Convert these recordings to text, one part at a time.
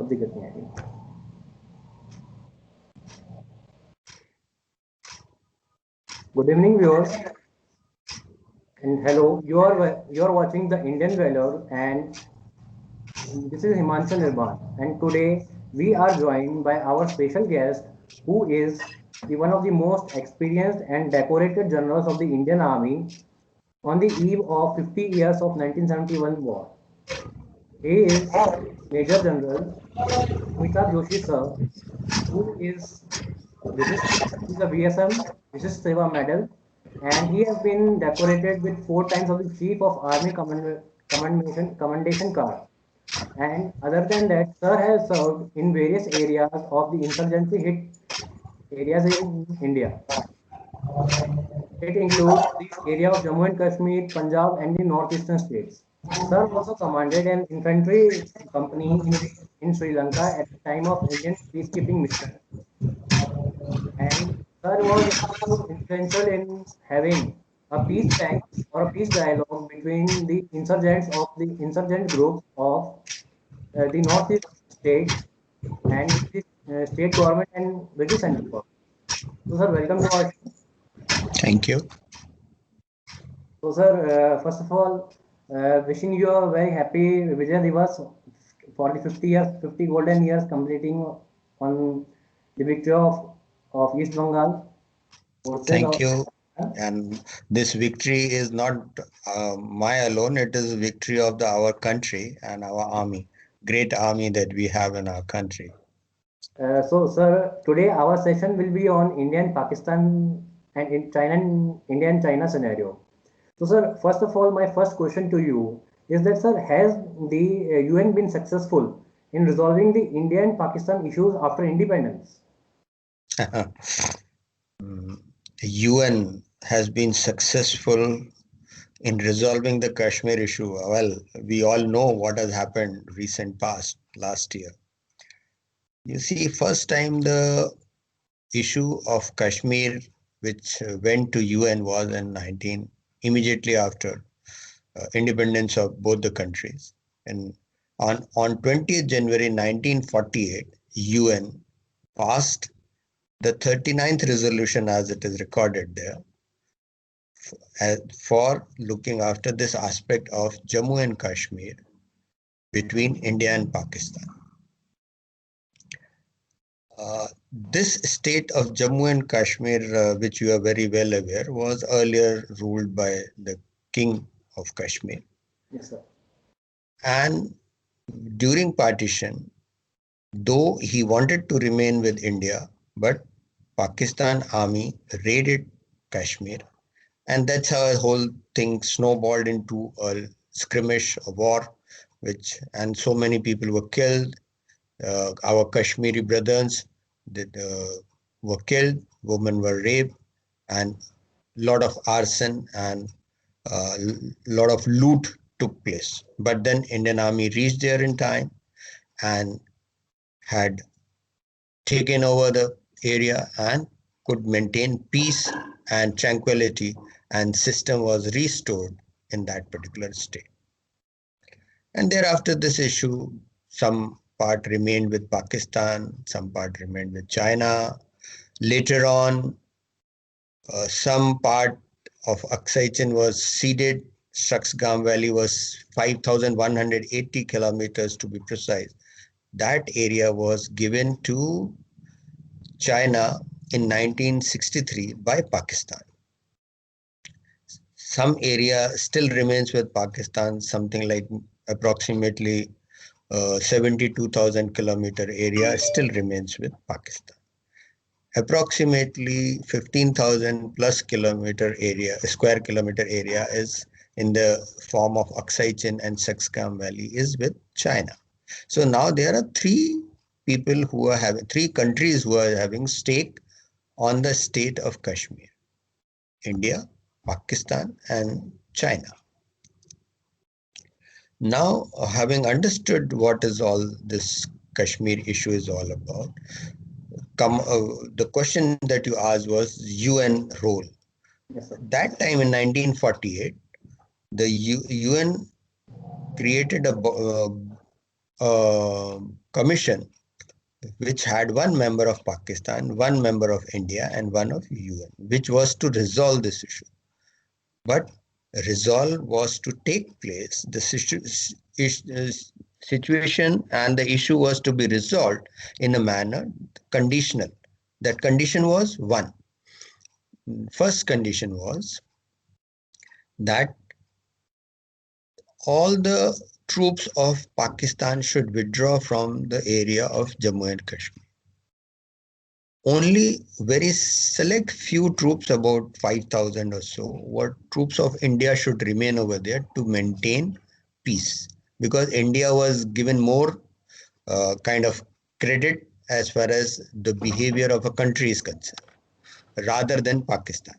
दिक्कत नहीं आएगी। Good evening, viewers, and hello. You are watching the Indian Valor, and this is Himanshu Nirban. And today we are joined by our special guest, who is one of the most experienced and decorated generals of the Indian Army on the eve of 50 years of 1971 war. He is Major General Amitabh Joshi, sir, who is he's a VSM, Vishish Seva Medal, and he has been decorated with 4 times of the Chief of Army Commendation Card. And other than that, sir has served in various areas of the insurgency hit areas in India. It includes the area of Jammu and Kashmir, Punjab, and the northeastern states. Sir also commanded an infantry company in Sri Lanka at the time of Indian peacekeeping mission. And Sir was also influential in having a peace pact or a peace dialogue between the insurgents of the insurgent groups of the northeast states and with the state government and with the central government. So, sir, welcome to our show. Thank you. So, sir, first of all, wishing you a very happy Vijay Divas for the 50 years, 50 golden years completing on the victory of East Bengal. Thank you. And this victory is not my alone. It is a victory of our country and our army, great army that we have in our country. So, sir, today our session will be on India, Pakistan, and in China, India and China scenario. So, sir, first of all, my first question to you is that, sir, has the UN been successful in resolving the India and Pakistan issues after independence? UN has been successful in resolving the Kashmir issue. Well, we all know what has happened recent past, last year. You see, first time the issue of Kashmir, which went to UN, was in immediately after independence of both the countries. And on 20th January 1948, UN passed the 39th resolution, as it is recorded there, for looking after this aspect of Jammu and Kashmir between India and Pakistan. This state of Jammu and Kashmir, which you are very well aware, was earlier ruled by the King of Kashmir. Yes, sir. And during partition, though he wanted to remain with India, but Pakistan army raided Kashmir, and that's how the whole thing snowballed into a skirmish, a war, and so many people were killed. Our Kashmiri brothers were killed, women were raped, and lot of arson and lot of loot took place. But then Indian army reached there in time and had taken over the area and could maintain peace and tranquility, and system was restored in that particular state. And thereafter this issue, some part remained with Pakistan, some part remained with China. Later on, some part of Aksai Chin was ceded. Shaksgam Valley was 5,180 kilometers to be precise. That area was given to China in 1963 by Pakistan. Some area still remains with Pakistan, something like approximately 72,000 kilometer area still remains with Pakistan. Approximately 15,000 plus square kilometer area is in the form of Aksai Chin and Shaksgam Valley is with China. So now there are three countries who are having stake on the state of Kashmir: India, Pakistan, and China. Now, having understood what is all this Kashmir issue is all about, the question that you asked was UN role. Yes, sir. That time in 1948, the UN created a commission which had one member of Pakistan, one member of India, and one of UN, which was to resolve this issue. But resolve was to take place. The situation and the issue was to be resolved in a manner conditional. That condition was one. First condition was that all the troops of Pakistan should withdraw from the area of Jammu and Kashmir. Only very select few troops, about 5,000 or so, were troops of India should remain over there to maintain peace, because India was given more kind of credit as far as the behavior of a country is concerned, rather than Pakistan.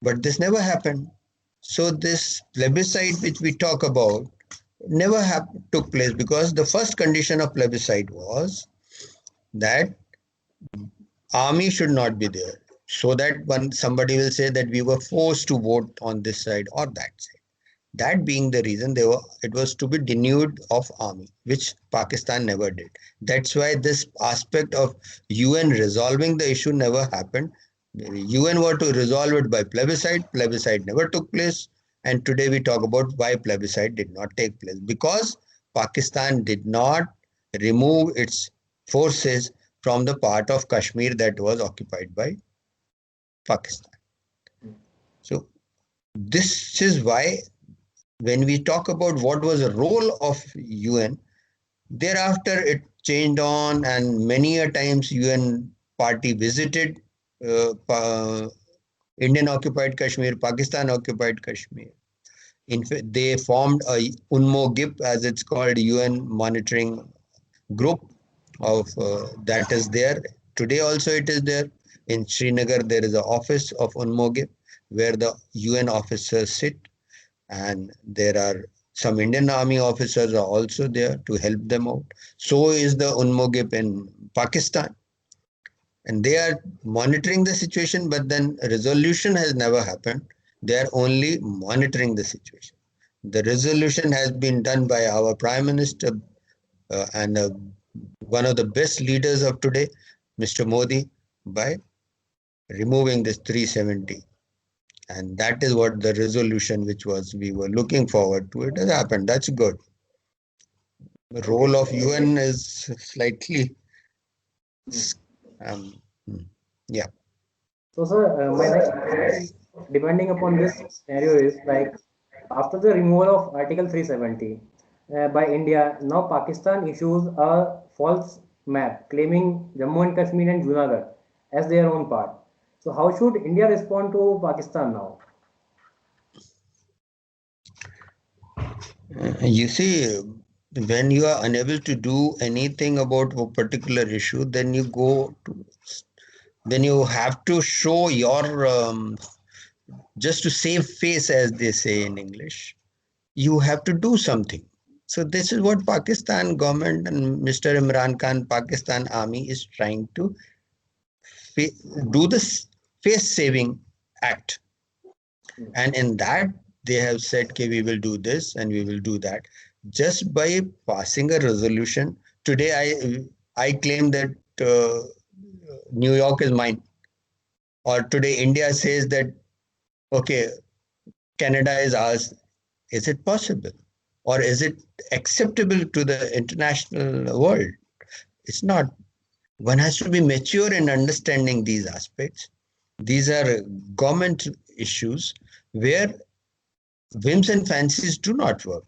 But this never happened. So this plebiscite which we talk about never took place, because the first condition of plebiscite was that army should not be there, so that when somebody will say that we were forced to vote on this side or that side. That being the reason, it was to be denuded of army, which Pakistan never did. That's why this aspect of UN resolving the issue never happened. The UN were to resolve it by plebiscite. Plebiscite never took place. And today we talk about why plebiscite did not take place. Because Pakistan did not remove its forces from the part of Kashmir that was occupied by Pakistan. So this is why when we talk about what was the role of UN, thereafter it changed on, and many a times UN party visited Indian occupied Kashmir, Pakistan occupied Kashmir. In fact, they formed a UNMOGIP, as it's called, UN monitoring group of that is there. Today also it is there. In Srinagar, there is an office of UNMOGIP where the UN officers sit, and there are some Indian Army officers are also there to help them out. So is the UNMOGIP in Pakistan. And they are monitoring the situation, but then a resolution has never happened. They are only monitoring the situation. The resolution has been done by our Prime Minister and one of the best leaders of today, Mr. Modi, by removing this 370. And that is what the resolution which was we were looking forward to. It has happened. That's good. The role of UN is slightly yeah. So, sir, my next question, depending upon this scenario, is like after the removal of Article 370 by India, now Pakistan issues a false map claiming Jammu and Kashmir and Junagadh as their own part. So, how should India respond to Pakistan now? You see, when you are unable to do anything about a particular issue, then you have to show your just to save face, as they say in English. You have to do something. So this is what Pakistan government and Mr. Imran Khan, Pakistan Army is trying to do this face saving act. And in that, they have said, okay, we will do this and we will do that. Just by passing a resolution, today I claim that New York is mine. Or today India says that, okay, Canada is ours. Is it possible? Or is it acceptable to the international world? It's not. One has to be mature in understanding these aspects. These are government issues where whims and fancies do not work.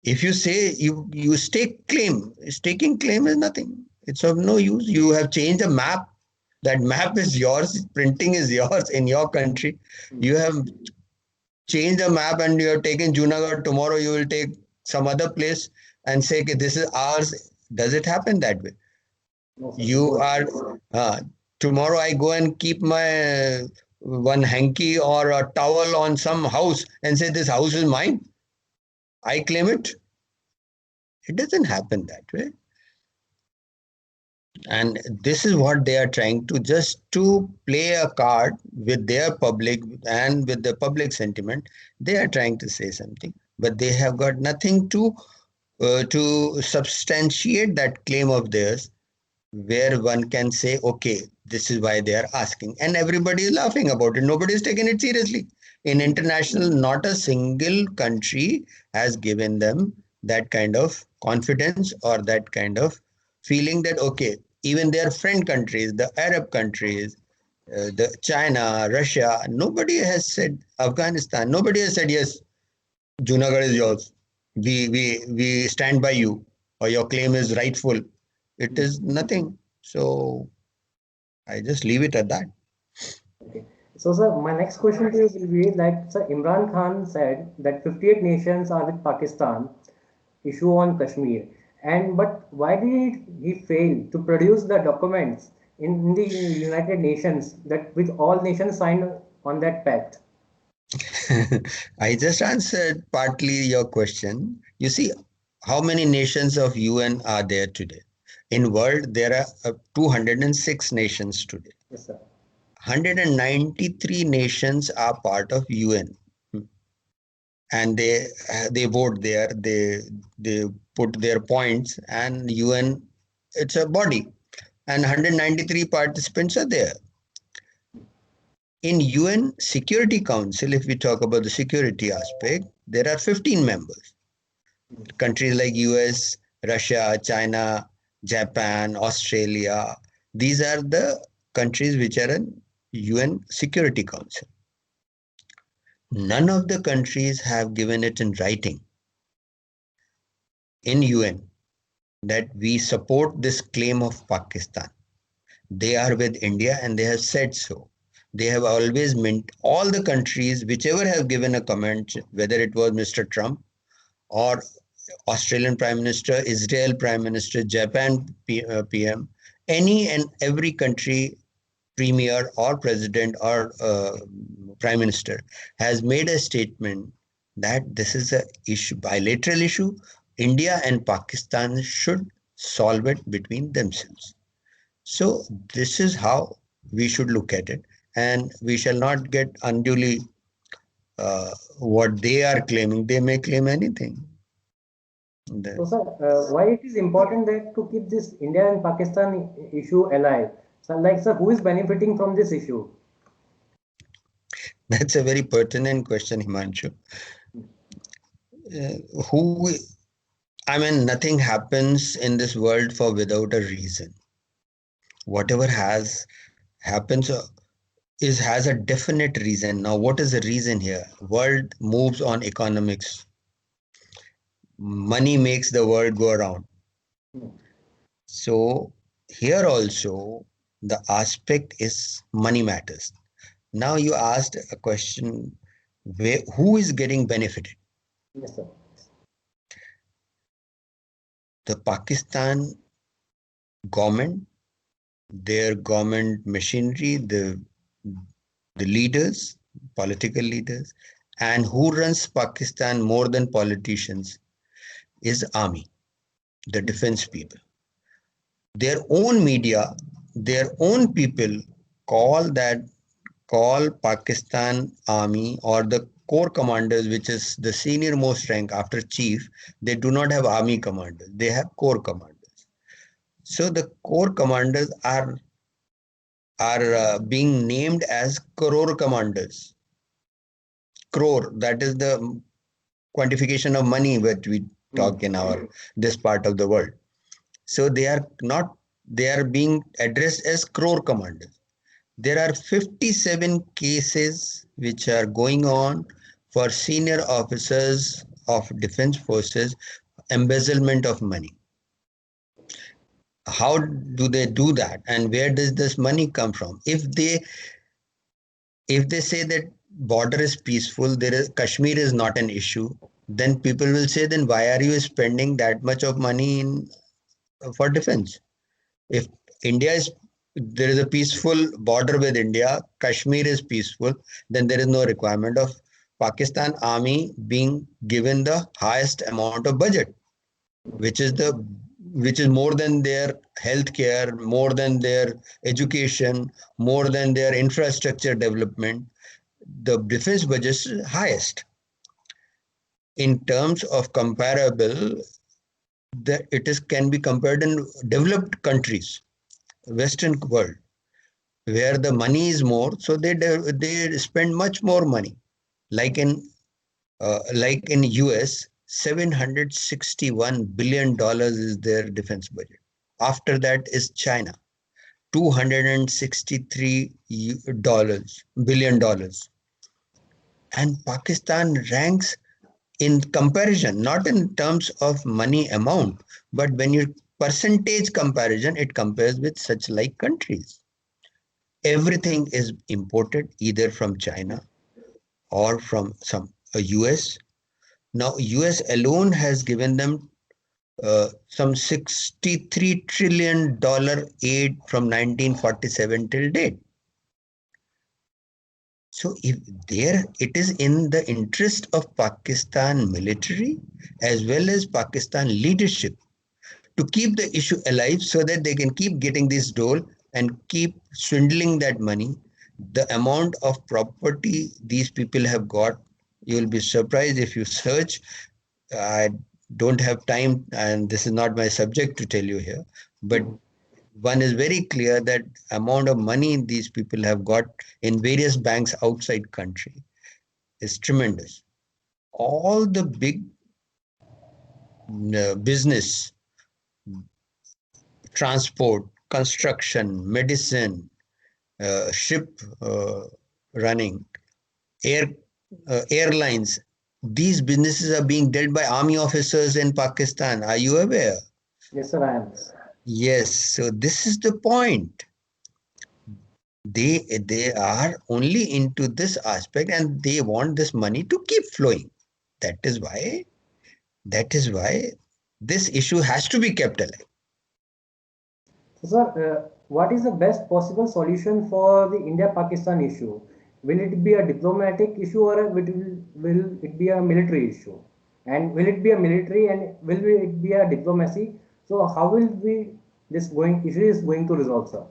If you say you stake claim, staking claim is nothing. It's of no use. You have changed a map. That map is yours. Printing is yours in your country. You have changed a map and you have taken Junagadh. Tomorrow you will take some other place and say, okay, this is ours. Does it happen that way? No, you are tomorrow I go and keep my one hanky or a towel on some house and say this house is mine. I claim it. It doesn't happen that way. And this is what they are trying to just to play a card with their public and with the public sentiment. They are trying to say something, but they have got nothing to to substantiate that claim of theirs, where one can say, okay, this is why they are asking, and everybody is laughing about it. Nobody is taking it seriously. In international, not a single country has given them that kind of confidence or that kind of feeling that, okay, even their friend countries, the Arab countries, the China, Russia, nobody has said, Afghanistan, nobody has said, yes, Junagadh is yours. We stand by you, or your claim is rightful. It is nothing. So I just leave it at that. Okay. So, sir, my next question to you will be like, sir, Imran Khan said that 58 nations are with Pakistan issue on Kashmir. And but why did he fail to produce the documents in the United Nations that with all nations signed on that pact? I just answered partly your question. You see, how many nations of UN are there today? In world, there are 206 nations today. Yes, sir. 193 nations are part of UN, and they vote there. They put their points, and UN, it's a body, and 193 participants are there. In UN Security Council, if we talk about the security aspect, there are 15 members. Countries like US, Russia, China, Japan, Australia, these are the countries which are in UN Security Council. None of the countries have given it in writing in UN that we support this claim of Pakistan. They are with India and they have said so. They have always meant all the countries, whichever have given a comment, whether it was Mr. Trump or Australian Prime Minister, Israel Prime Minister, Japan PM, any and every country premier or president or prime minister has made a statement that this is a issue, bilateral issue. India and Pakistan should solve it between themselves. So this is how we should look at it, and we shall not get unduly what they are claiming. They may claim anything. So, sir, why it is important that to keep this India and Pakistan issue alive? So, like, sir, who is benefiting from this issue? That's a very pertinent question, Himanshu. Who, I mean, nothing happens in this world for without a reason. Whatever has happens is has a definite reason. Now, what is the reason here? World moves on economics. Money makes the world go around. So here also the aspect is money matters. Now you asked a question, where who is getting benefited? Yes, sir. The Pakistan government, their government machinery, the leaders, political leaders, and who runs Pakistan more than politicians is army, the defense people. Their own media, their own people call that call Pakistan army or the corps commanders, which is the senior most rank after chief. They do not have army commanders, they have corps commanders. So the corps commanders are being named as crore commanders. Crore, that is the quantification of money that we talk in our this part of the world. So they are not, they are being addressed as crore commanders. There are 57 cases which are going on for senior officers of defense forces, embezzlement of money. How do they do that, and where does this money come from? If they say that border is peaceful, there is Kashmir is not an issue, then people will say, then why are you spending that much of money in for defense? If India is, there is a peaceful border with India, Kashmir is peaceful, then there is no requirement of Pakistan army being given the highest amount of budget, which is the which is more than their healthcare, more than their education, more than their infrastructure development. The defense budget is highest. In terms of comparable, that it is can be compared in developed countries, Western world, where the money is more, so they spend much more money. Like in US, $761 billion is their defense budget. After that is China, $263 billion, and Pakistan ranks in comparison, not in terms of money amount, but when you percentage comparison, it compares with such like countries. Everything is imported either from China or from some US. Now, US alone has given them some $63 trillion aid from 1947 till date. So if there, it is in the interest of Pakistan military as well as Pakistan leadership to keep the issue alive so that they can keep getting this dole and keep swindling that money. The amount of property these people have got, you will be surprised if you search. I don't have time, and this is not my subject to tell you here, but one is very clear that amount of money these people have got in various banks outside country is tremendous. All the big business, transport, construction, medicine, ship running, air airlines, these businesses are being dealt by army officers in Pakistan. Are you aware? Yes, sir, I am. Yes. So this is the point. They are only into this aspect, and they want this money to keep flowing. That is why this issue has to be kept alive. So, sir, what is the best possible solution for the India-Pakistan issue? Will it be a diplomatic issue or will it be a military issue? And will it be a military and will it be a diplomacy? So, how will we this going issue is going to resolve, sir?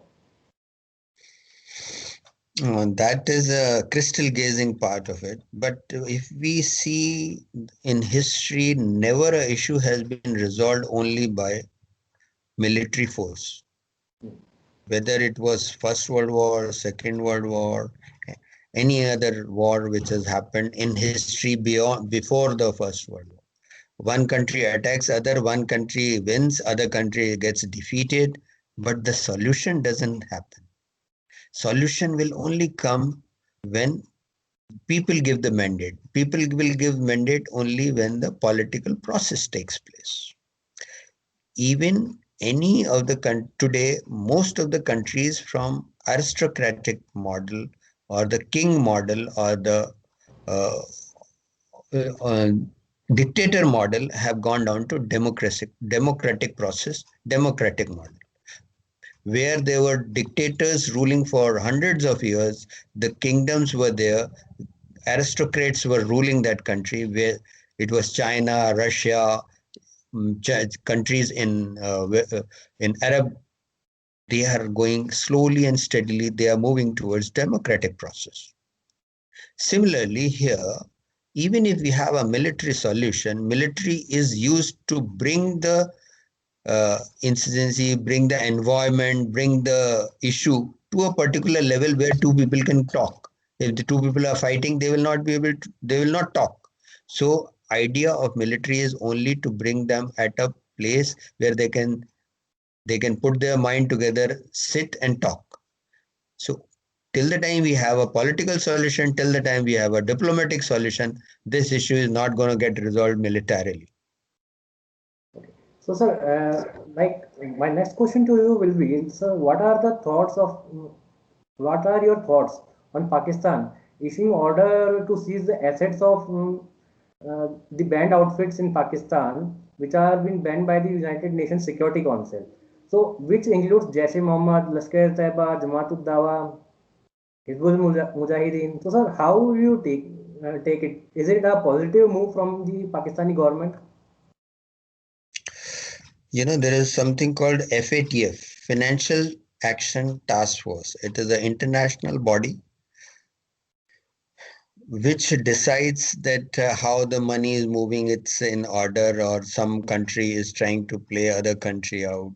That is a crystal gazing part of it. But if we see in history, never a issue has been resolved only by military force. Whether it was First World War, Second World War, any other war which has happened in history before the First World War. One country attacks other, one country wins, other country gets defeated, but the solution doesn't happen. Solution will only come when people give the mandate. People will give mandate only when the political process takes place. Even any of the today, most of the countries from aristocratic model or the king model or the uh, uh, dictator model have gone down to democratic process, democratic model, where there were dictators ruling for hundreds of years. The kingdoms were there, aristocrats were ruling that country, where it was China, Russia, countries in Arab. They are going slowly and steadily. They are moving towards democratic process. Similarly, here, even if we have a military solution, military is used to bring the incidency, bring the environment, bring the issue to a particular level where two people can talk. If the two people are fighting, they will not be able to, they will not talk. So idea of military is only to bring them at a place where they can put their mind together, sit and talk. So till the time we have a political solution, till the time we have a diplomatic solution, this issue is not going to get resolved militarily. So, sir, like my next question to you will be, sir, what are your thoughts on Pakistan issuing order to seize the assets of the banned outfits in Pakistan, which are being banned by the United Nations Security Council? So, which includes Jaish-e-Mohammed, Lashkar-e-Taiba, Jamaat-ud-Dawa, Hizbul Mujahideen. So, sir, how will you take it? Is it a positive move from the Pakistani government? There is something called FATF, Financial Action Task Force. It is an international body which decides that how the money is moving, it's in order, or some country is trying to play other country out,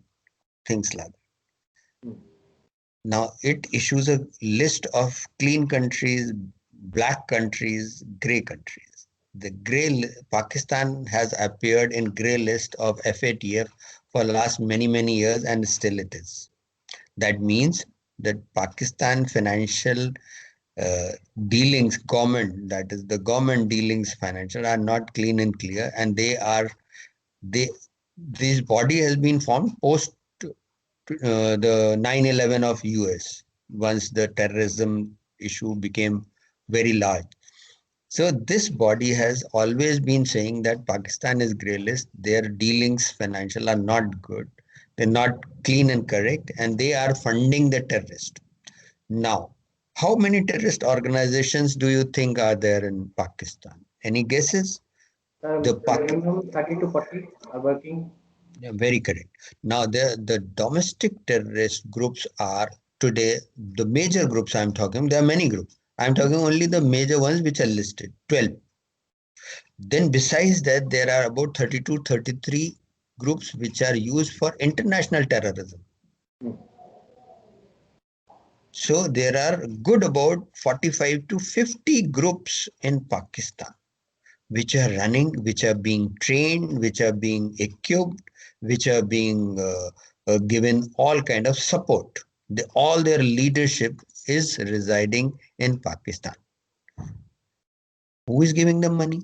things like that. Hmm. Now it issues a list of clean countries, black countries, grey countries. The Pakistan has appeared in grey list of FATF for last many years, and still it is. That means that Pakistan financial uh, dealings, government, that is the government dealings financial, are not clean and clear, and they this body has been formed post the 9/11 of US, once the terrorism issue became very large. So this body has always been saying that Pakistan is grey list, their dealings financial are not good, they're not clean and correct, and they are funding the terrorist. Now, how many terrorist organizations do you think are there in Pakistan? Any guesses? The Minimum 30 to 40 are working. Yeah, very correct. Now, the domestic terrorist groups are today the major groups I'm talking. There are many groups. I'm talking only the major ones which are listed, 12. Then, besides that, there are about 32, 33 groups which are used for international terrorism. Hmm. So, there are good about 45 to 50 groups in Pakistan which are running, which are being trained, which are being equipped, which are being given all kind of support. All their leadership is residing in Pakistan. Who is giving them money?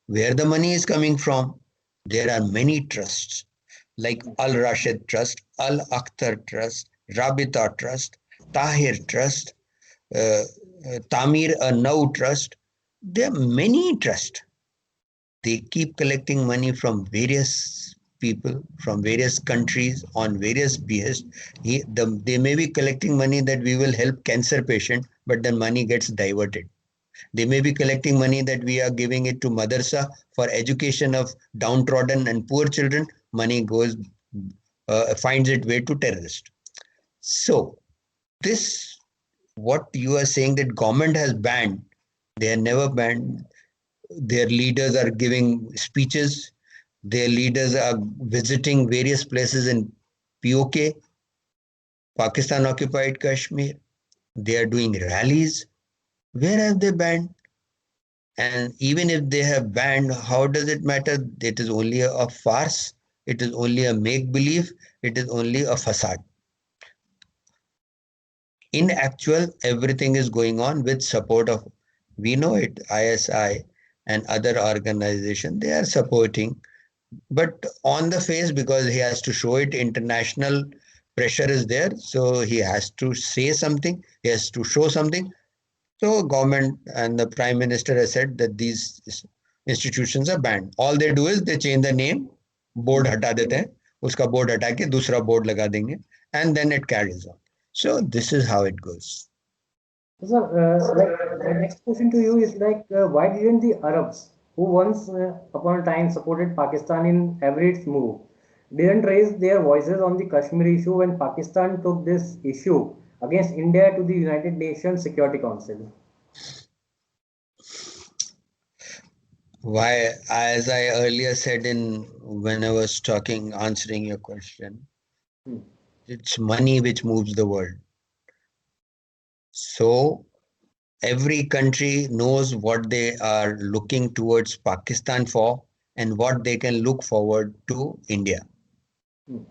Where the money is coming from? There are many trusts like Al Rashid Trust, Al Akhtar Trust, Rabita Trust, Tahir Trust, uh, Tamir Nau Trust. There are many trusts. They keep collecting money from various people, from various countries on various behest. They may be collecting money that we will help cancer patient, but the money gets diverted. They may be collecting money that we are giving it to madrasa for education of downtrodden and poor children. Money goes, finds its way to terrorist. So this, what you are saying that government has banned, they are never banned. Their leaders are giving speeches. Their leaders are visiting various places in POK, Pakistan occupied Kashmir. They are doing rallies. Where have they banned? And even if they have banned, how does it matter? It is only a farce. It is only a make believe. It is only a facade. In actual, everything is going on with support of, we know it, ISI and other organizations, they are supporting. But on the face, because he has to show it, international pressure is there, so he has to say something, he has to show something. So government and the prime minister has said that these institutions are banned. All they do is they change the name, board हटा देते हैं, उसका board हटा के दूसरा board लगा देंगे, and then it carries on. So this is how it goes. So, sir, like my next question to you is like, why didn't the Arabs, who once upon a time supported Pakistan in every its move, didn't raise their voices on the Kashmir issue when Pakistan took this issue against India to the United Nations Security Council? Why, as I earlier said in when I was talking, answering your question, Hmm. it's money which moves the world. So every country knows what they are looking towards Pakistan for and what they can look forward to India. Hmm.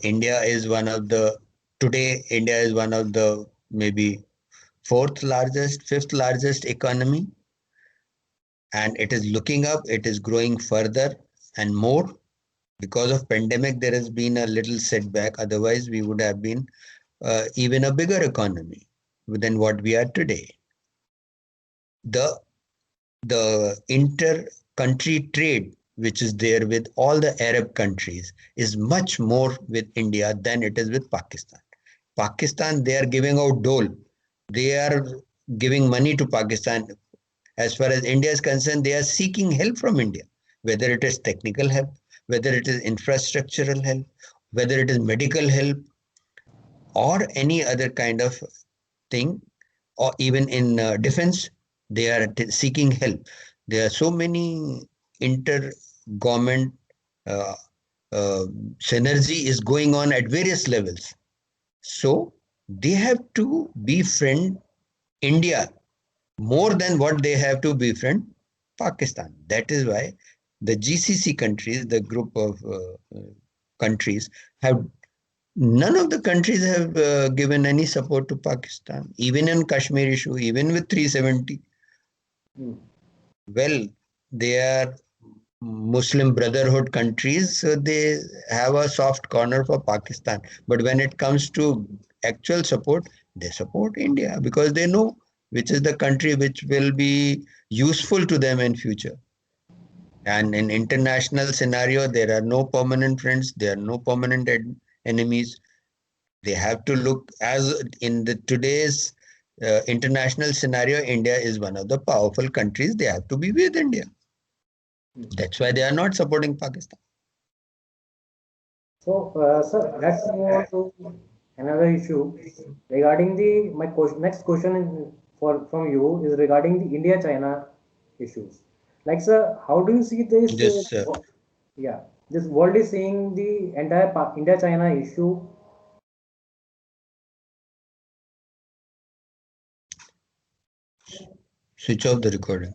India is one of the, today India is one of the maybe fourth largest, fifth largest economy, and it is looking up, it is growing further and more. Because of pandemic, there has been a little setback. Otherwise, we would have been even a bigger economy than what we are today. The inter-country trade, which is there with all the Arab countries, is much more with India than it is with Pakistan. Pakistan, they are giving out dole. They are giving money to Pakistan. As far as India is concerned, they are seeking help from India, whether it is technical help, whether it is infrastructural help, whether it is medical help, or any other kind of thing, or even in defense. They are seeking help. There are so many inter-government uh, synergy is going on at various levels. So they have to befriend India more than what they have to befriend Pakistan. That is why the GCC countries, the group of countries, have none of the countries have given any support to Pakistan, even in Kashmir issue, even with 370. Mm. Well, they are Muslim Brotherhood countries, so they have a soft corner for Pakistan. But when it comes to actual support, they support India because they know which is the country which will be useful to them in future. And in international scenario, there are no permanent friends, there are no permanent enemies. They have to look as in the today's international scenario, India is one of the powerful countries. They have to be with India. Mm. That's why they are not supporting Pakistan. So, sir, let's move on to another issue regarding the next question for from you is regarding the India-China issues. Like, sir, how do you see this? This Yeah, this world is seeing the entire India-China issue. switch off the recording.